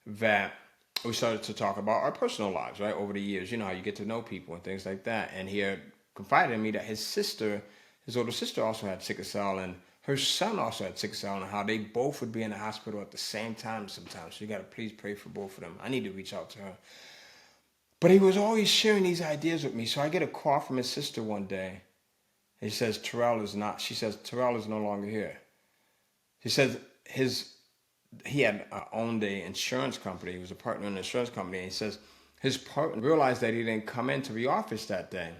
that we started to talk about our personal lives, right? Over the years, how you get to know people and things like that. And he had confided in me that his older sister also had sickle cell, and her son also had sickle cell, and how they both would be in the hospital at the same time sometimes. So you got to please pray for both of them. I need to reach out to her. But he was always sharing these ideas with me. So I get a call from his sister one day. She says, Terrell is no longer here. He says he had owned an insurance company. He was a partner in an insurance company. And he says his partner realized that he didn't come into the office that day.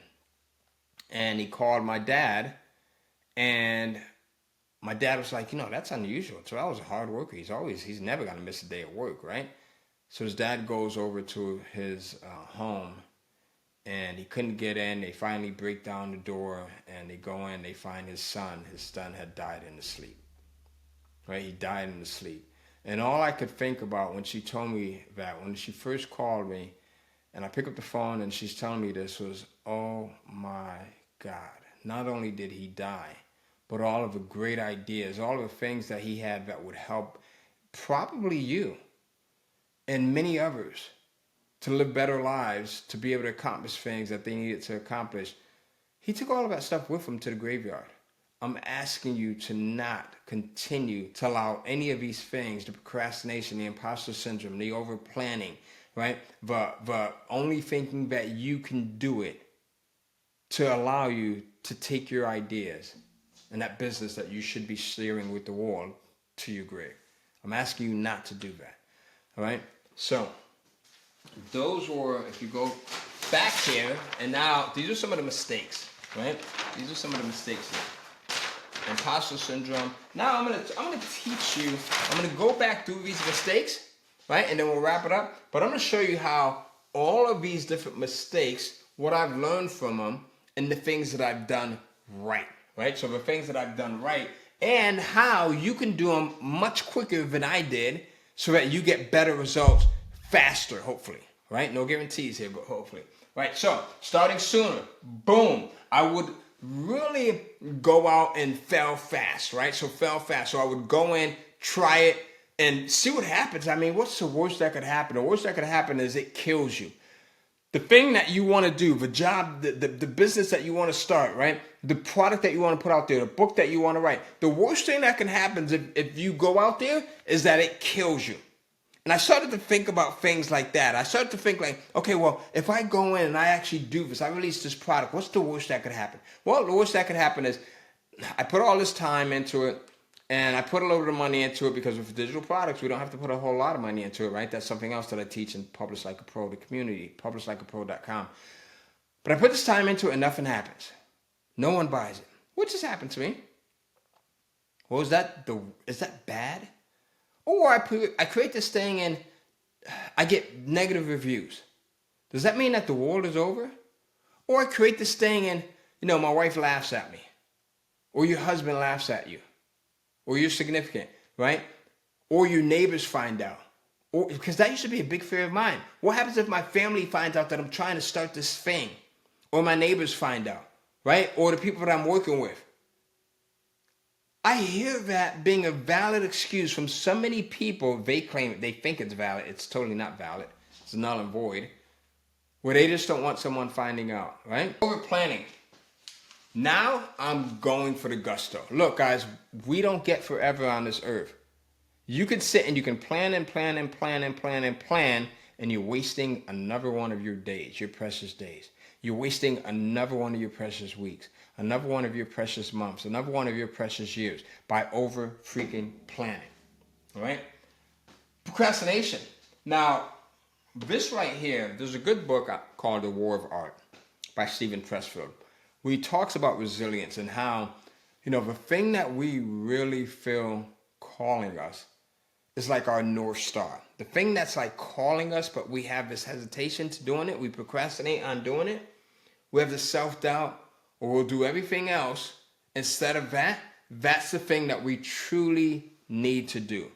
And he called my dad, and my dad was like, that's unusual. Terrell was a hard worker. He's never going to miss a day of work, right? So his dad goes over to his home, and he couldn't get in. They finally break down the door, and they go in. They find his son. His son had died in his sleep, right? He died in his sleep. And all I could think about when she told me that, when she first called me, and I pick up the phone, and she's telling me this, was, oh my God. Not only did he die, but all of the great ideas, all of the things that he had that would help probably you and many others to live better lives, to be able to accomplish things that they needed to accomplish. He took all of that stuff with him to the graveyard. I'm asking you to not continue to allow any of these things, the procrastination, the imposter syndrome, the over planning, right? The only thinking that you can do it, to allow you to take your ideas and that business that you should be sharing with the world to your grave. I'm asking you not to do that. All right? So, those were, if you go back here, and now these are some of the mistakes, right? These are some of the mistakes here. Imposter syndrome. Now I'm gonna teach you, I'm gonna go back through these mistakes, right? And then we'll wrap it up. But I'm gonna show you how all of these different mistakes, what I've learned from them, and the things that I've done right? So the things that I've done right, and how you can do them much quicker than I did, so that you get better results faster, hopefully, right? No guarantees here, but hopefully, right? So starting sooner, boom. I would really go out and fail fast, right? So fail fast. So I would go in, try it, and see what happens. I mean, what's the worst that could happen? The worst that could happen is it kills you. The thing that you want to do, the job, the business that you want to start, right? The product that you want to put out there, the book that you want to write. The worst thing that can happen if you go out there is that it kills you. And I started to think about things like that. I started to think like, okay, well, if I go in and I actually do this, I release this product, what's the worst that could happen? Well, the worst that could happen is I put all this time into it, and I put a little bit of money into it, because with digital products, we don't have to put a whole lot of money into it, right? That's something else that I teach in Publish Like a Pro, the community, publishlikeapro.com. But I put this time into it and nothing happens. No one buys it. What just happened to me? Well, is that bad? Or I create this thing and I get negative reviews. Does that mean that the world is over? Or I create this thing and, my wife laughs at me. Or your husband laughs at you. Or you're significant, right? Or your neighbors find out. Or because that used to be a big fear of mine. What happens if my family finds out that I'm trying to start this thing? Or my neighbors find out? right? Or the people that I'm working with. I hear that being a valid excuse from so many people. They claim, they think it's valid. It's totally not valid. It's null and void. Where they just don't want someone finding out, right? Over planning. Now I'm going for the gusto. Look, guys, we don't get forever on this earth. You could sit and you can plan and plan and plan and plan and plan, and you're wasting another one of your days, your precious days. You're wasting another one of your precious weeks, another one of your precious months, another one of your precious years by over freaking planning. All right? Procrastination. Now, this right here, there's a good book called The War of Art by Stephen Pressfield, where he talks about resilience and how, the thing that we really feel calling us is like our North Star. The thing that's like calling us, but we have this hesitation to doing it. We procrastinate on doing it. We have the self-doubt, or we'll do everything else instead of that. That's the thing that we truly need to do.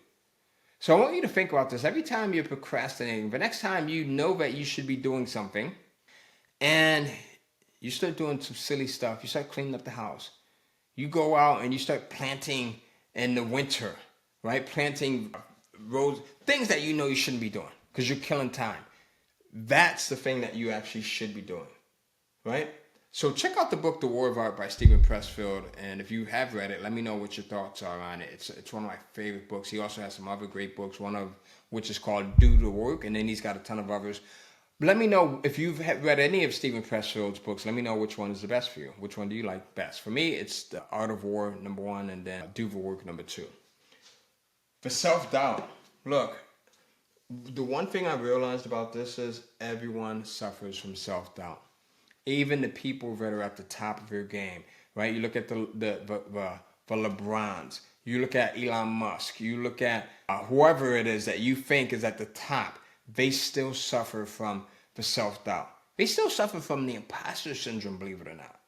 So I want you to think about this. Every time you're procrastinating, the next time you know that you should be doing something, and you start doing some silly stuff, you start cleaning up the house, you go out and you start planting in the winter, right? Planting rows, things that you know you shouldn't be doing because you're killing time. That's the thing that you actually should be doing, right? So check out the book, The War of Art by Stephen Pressfield. And if you have read it, let me know what your thoughts are on it. It's one of my favorite books. He also has some other great books, one of which is called Do the Work. And then he's got a ton of others. But let me know if you've read any of Stephen Pressfield's books. Let me know which one is the best for you. Which one do you like best? For me, it's The Art of War, number 1, and then Do the Work, number 2. For self-doubt, look, the one thing I realized about this is everyone suffers from self-doubt. Even the people that are at the top of their game, right? You look at the LeBrons, you look at Elon Musk, you look at whoever it is that you think is at the top, they still suffer from the self-doubt. They still suffer from the imposter syndrome, believe it or not.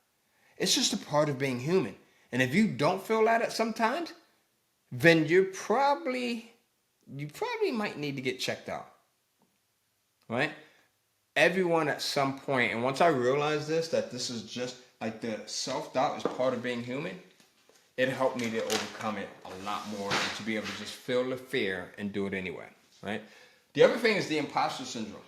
It's just a part of being human. And if you don't feel that at sometimes, then you probably might need to get checked out, right? Everyone at some point, and once I realized this, that this is just like the self-doubt is part of being human, it helped me to overcome it a lot more and to be able to just feel the fear and do it anyway, right? The other thing is the imposter syndrome.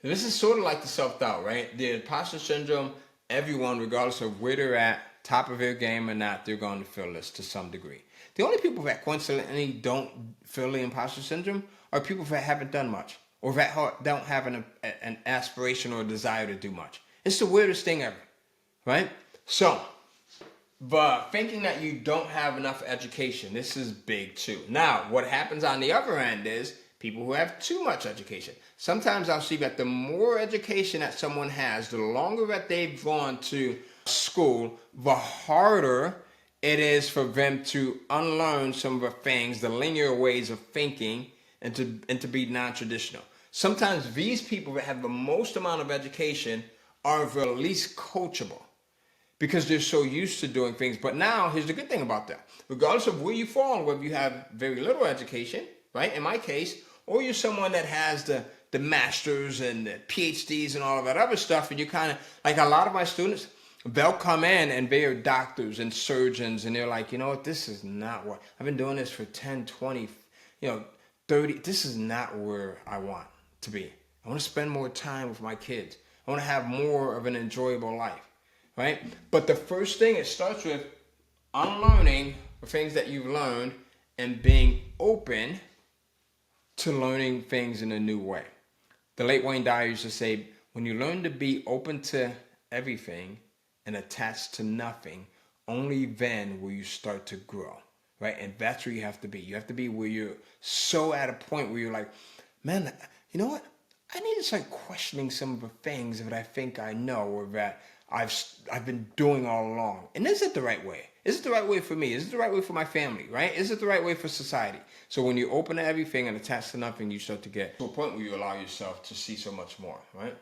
This is sort of like the self-doubt, right? The imposter syndrome, everyone, regardless of where they're at, top of their game or not, they're going to feel this to some degree. The only people that coincidentally don't feel the imposter syndrome are people that haven't done much, or that don't have an aspiration or a desire to do much. It's the weirdest thing ever, right? So, but thinking that you don't have enough education, this is big too. Now, what happens on the other end is people who have too much education. Sometimes I'll see that the more education that someone has, the longer that they've gone to school, the harder it is for them to unlearn some of the things, the linear ways of thinking, and to be non-traditional. Sometimes these people that have the most amount of education are the least coachable because they're so used to doing things. But now, here's the good thing about that. Regardless of where you fall, whether you have very little education, right, in my case, or you're someone that has the masters and the PhDs and all of that other stuff, and you kind of, like a lot of my students, they'll come in and they are doctors and surgeons, and they're like, you know what, this is not what, I've been doing this for 10, 20, 30, this is not where I want to be. I want to spend more time with my kids. I want to have more of an enjoyable life, right? But the first thing, it starts with unlearning the things that you've learned and being open to learning things in a new way. The late Wayne Dyer used to say, when you learn to be open to everything and attached to nothing, only then will you start to grow, right? And that's where you have to be. You have to be where you're so at a point where you're like, man, you know what? I need to start questioning some of the things that I think I know or that I've been doing all along. And is it the right way? Is it the right way for me? Is it the right way for my family, right? Is it the right way for society? So when you open to everything and attached to nothing, you start to get to a point where you allow yourself to see so much more, right?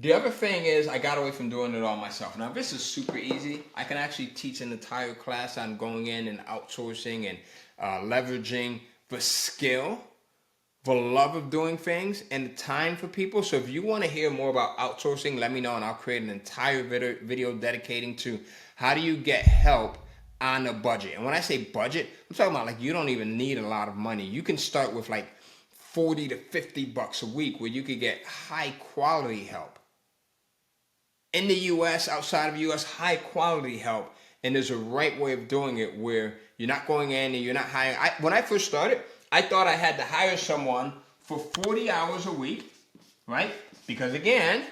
The other thing is I got away from doing it all myself. Now, this is super easy. I can actually teach an entire class on going in and outsourcing and leveraging the skill the love of doing things and the time for people. So if you want to hear more about outsourcing, let me know and I'll create an entire video dedicating to how do you get help on a budget. And when I say budget, I'm talking about like you don't even need a lot of money. You can start with like 40 to 50 bucks a week where you could get high quality help. In the US, outside of the US, high quality help. And there's a right way of doing it where you're not going in and you're not hiring. When I first started, I thought I had to hire someone for 40 hours a week, right? Because again,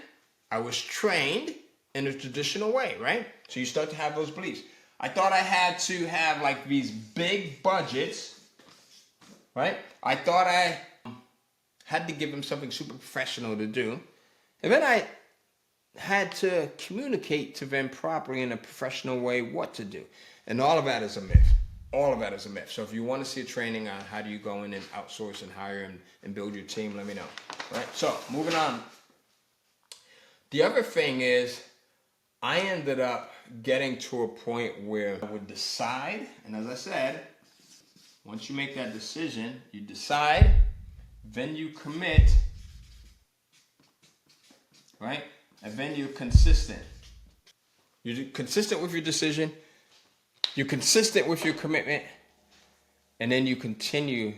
I was trained in a traditional way, right? So you start to have those beliefs. I thought I had to have like these big budgets, right? I thought I had to give them something super professional to do. And then I had to communicate to them properly in a professional way what to do. And all of that is a myth. All of that is a myth. So if you want to see a training on how do you go in and outsource and hire and build your team, let me know. Right? So moving on. The other thing is I ended up getting to a point where I would decide, and as I said, once you make that decision, you decide, then you commit, right? And then you're consistent. You're consistent with your decision. You're consistent with your commitment. And then you continue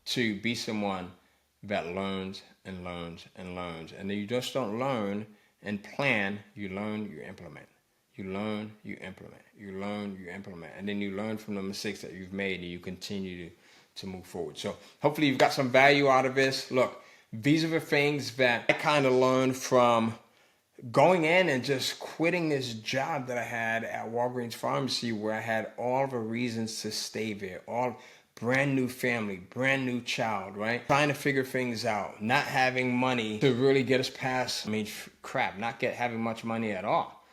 to be someone that learns and learns and learns. And then you just don't learn and plan. You learn, you implement. You learn, you implement. You learn, you implement. And then you learn from the mistakes that you've made and you continue to move forward. So hopefully you've got some value out of this. Look, these are the things that I kind of learned from going in and just quitting this job that I had at Walgreens Pharmacy where I had all the reasons to stay there. All brand new family, brand new child, right? Trying to figure things out, not having money to really get us past, not having much money at all,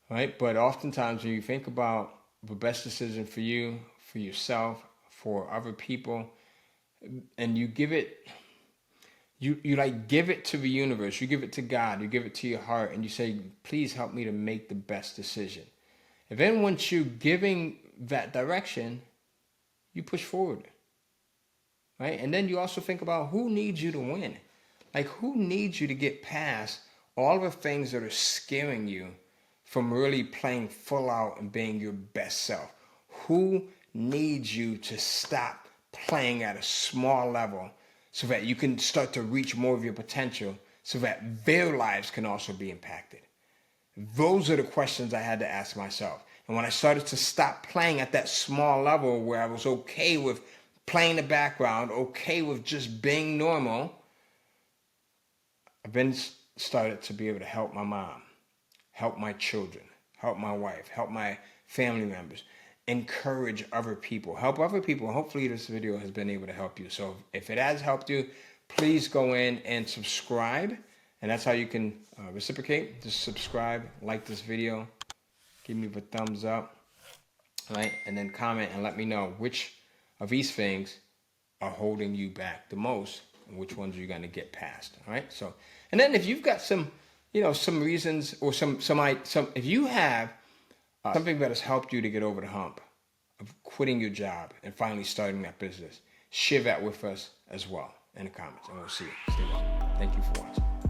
right? But oftentimes when you think about the best decision for you, for yourself, for other people, and you give it, you like give it to the universe, you give it to God, you give it to your heart, and you say, please help me to make the best decision. And then once you're giving that direction, you push forward, right? And then you also think about who needs you to win. Like who needs you to get past all the things that are scaring you from really playing full out and being your best self? Who needs you to stop playing at a small level so that you can start to reach more of your potential so that their lives can also be impacted? Those are the questions I had to ask myself. And when I started to stop playing at that small level where I was okay with playing the background, okay with just being normal, I then started to be able to help my mom, help my children, help my wife, help my family members, encourage other people, help other people. Hopefully this video has been able to help you. So if it has helped you, please go in and subscribe. And that's how you can reciprocate. Just subscribe, like this video, give me the thumbs up, right? And then comment and let me know which of these things are holding you back the most and which ones you're going to get past, all right? So, and then if you've got some, some reasons or if you have something that has helped you to get over the hump of quitting your job and finally starting that business, share that with us as well in the comments, and we'll see you. Stay well. Thank you for watching.